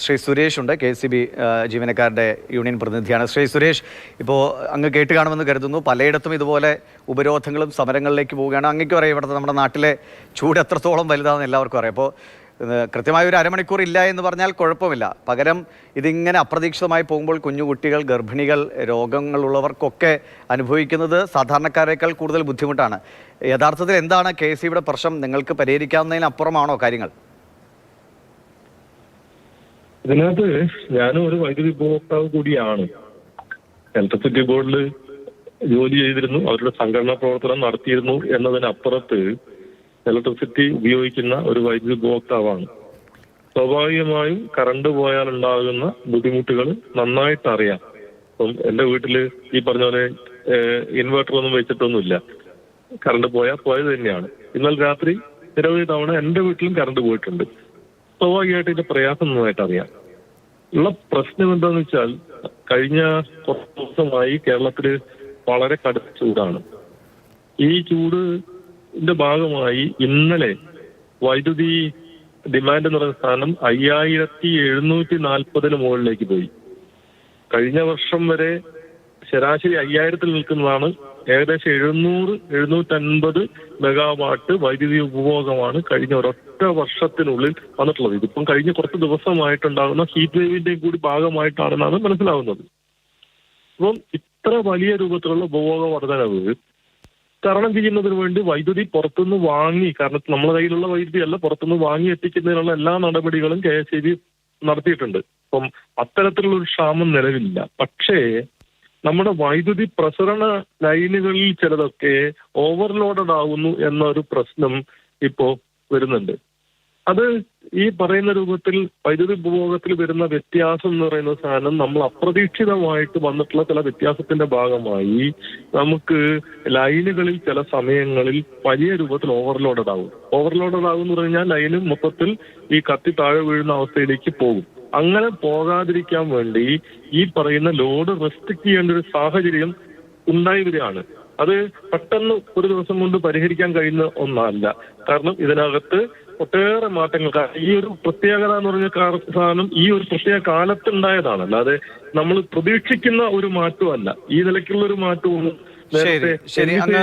ശ്രീ സുരേഷ് ഉണ്ട്, KCB ജീവനക്കാരുടെ union പ്രതിനിധിയാണ്. ശ്രീ സുരേഷ്, ഇപ്പോൾ അങ്ങ് കേട്ട് കാണുമെന്ന് കരുതുന്നു, പലയിടത്തും ഇതുപോലെ ഉപരോധങ്ങളും സമരങ്ങളിലേക്ക് പോവുകയാണ്. അങ്ങേക്കും അറിയാം ഇവിടുത്തെ നമ്മുടെ നാട്ടിലെ ചൂട് എത്രത്തോളം വലുതാണെന്ന് എല്ലാവർക്കും അറിയാം. അപ്പോൾ കൃത്യമായ ഒരു അരമണിക്കൂർ ഇല്ല എന്ന് പറഞ്ഞാൽ കുഴപ്പമില്ല. പകരം ഇതിങ്ങനെ അപ്രതീക്ഷിതമായി പോകുമ്പോൾ കുഞ്ഞുകുട്ടികൾ, ഗർഭിണികൾ, രോഗങ്ങളുള്ളവർക്കൊക്കെ അനുഭവിക്കുന്നത് സാധാരണക്കാരേക്കാൾ കൂടുതൽ ബുദ്ധിമുട്ടാണ്. യഥാർത്ഥത്തിൽ എന്താണ് KCBയുടെ പ്രശ്നം? നിങ്ങൾക്ക് പരിഹരിക്കാവുന്നതിനപ്പുറമാണോ കാര്യങ്ങൾ? ഇതിനകത്ത് ഞാനും ഒരു വൈദ്യുതി ഉപഭോക്താവ് കൂടിയാണ്. ഇലക്ട്രിസിറ്റി ബോർഡിൽ ജോലി ചെയ്തിരുന്നു, അവരുടെ സംഘടനാ പ്രവർത്തനം നടത്തിയിരുന്നു എന്നതിനപ്പുറത്ത് ഇലക്ട്രിസിറ്റി ഉപയോഗിക്കുന്ന ഒരു വൈദ്യുതി ഉപഭോക്താവാണ്. സ്വാഭാവികമായും കറണ്ട് പോയാൽ ഉണ്ടാകുന്ന ബുദ്ധിമുട്ടുകൾ നന്നായിട്ട് അറിയാം. അപ്പം എൻ്റെ വീട്ടിൽ ഈ പറഞ്ഞ പോലെ ഇൻവെർട്ടർ ഒന്നും വെച്ചിട്ടൊന്നുമില്ല. കറണ്ട് പോയാൽ പോയത് തന്നെയാണ്. ഇന്നലെ രാത്രി നിരവധി തവണ എൻ്റെ വീട്ടിലും കറണ്ട് പോയിട്ടുണ്ട്. സ്വാഭാവികമായിട്ട് ഇതിന്റെ പ്രയാസം നന്നായിട്ട് അറിയാം. ഉള്ള പ്രശ്നം എന്താന്ന് വെച്ചാൽ, കഴിഞ്ഞ കുറച്ച് ദിവസമായി കേരളത്തിൽ വളരെ കടുത്ത ചൂടാണ്. ഈ ചൂടിന്റെ ഭാഗമായി ഇന്നലെ വൈദ്യുതി ഡിമാൻഡ് എന്ന് പറയുന്ന സ്ഥാനം 5740 മുകളിലേക്ക് പോയി. കഴിഞ്ഞ വർഷം വരെ ശരാശരി 5000 നിൽക്കുന്നതാണ്. ഏകദേശം 700-750 മെഗാവാട്ട് വൈദ്യുതി ഉപഭോഗമാണ് കഴിഞ്ഞ ഒരൊറ്റ വർഷത്തിനുള്ളിൽ വന്നിട്ടുള്ളത്. ഇതിപ്പം കഴിഞ്ഞ കുറച്ച് ദിവസമായിട്ടുണ്ടാകുന്ന ഹീറ്റ് വേവിന്റെയും കൂടി ഭാഗമായിട്ടാണെന്നാണ് മനസ്സിലാവുന്നത്. അപ്പം ഇത്ര വലിയ രൂപത്തിലുള്ള ഉപഭോഗ വർധനവ് തരണം ചെയ്യുന്നതിന് വേണ്ടി വൈദ്യുതി പുറത്തുനിന്ന് വാങ്ങി, കാരണം നമ്മുടെ കയ്യിലുള്ള വൈദ്യുതി അല്ല, പുറത്തുനിന്ന് വാങ്ങി എത്തിക്കുന്നതിനുള്ള എല്ലാ നടപടികളും KSEB നടത്തിയിട്ടുണ്ട്. അപ്പം അത്തരത്തിലുള്ള ഒരു ക്ഷാമം നിലവിലില്ല. പക്ഷേ നമ്മുടെ വൈദ്യുതി പ്രസരണ ലൈനുകളിൽ ചിലതൊക്കെ ഓവർലോഡഡ് ആവുന്നു എന്നൊരു പ്രശ്നം ഇപ്പോൾ വരുന്നുണ്ട്. അത് ഈ പറയുന്ന രൂപത്തിൽ വൈദ്യുതി ഉപഭോഗത്തിൽ വരുന്ന വ്യത്യാസം എന്ന് പറയുന്ന സാധനം നമ്മൾ അപ്രതീക്ഷിതമായിട്ട് വന്നിട്ടുള്ള ചില വ്യത്യാസത്തിന്റെ ഭാഗമായി നമുക്ക് ലൈനുകളിൽ ചില സമയങ്ങളിൽ വലിയ രൂപത്തിൽ ഓവർലോഡഡ് ആവും. ഓവർലോഡഡ് ആവും എന്ന് പറഞ്ഞാൽ ലൈന് മൊത്തത്തിൽ ഈ കത്തി താഴെ വീഴുന്ന അവസ്ഥയിലേക്ക് പോകും. അങ്ങനെ പോകാതിരിക്കാൻ വേണ്ടി ഈ പറയുന്ന ലോഡ് റെസ്ട്രിക്ട് ചെയ്യേണ്ട ഒരു സാഹചര്യം ഉണ്ടായി വരികയാണ്. അത് പെട്ടെന്ന് ഒരു ദിവസം കൊണ്ട് പരിഹരിക്കാൻ കഴിയുന്ന ഒന്നല്ല. കാരണം ഇതിനകത്ത് ഒട്ടേറെ മാറ്റങ്ങൾ, ഈ ഒരു പ്രത്യേകത എന്ന് പറഞ്ഞ സാധനം ഈ ഒരു പ്രത്യേക കാലത്തുണ്ടായതാണ്. അല്ലാതെ നമ്മൾ പ്രതീക്ഷിക്കുന്ന ഒരു മാറ്റമല്ല. ഈ നിലയ്ക്കുള്ള ഒരു മാറ്റവും ശരി, അങ്ങ്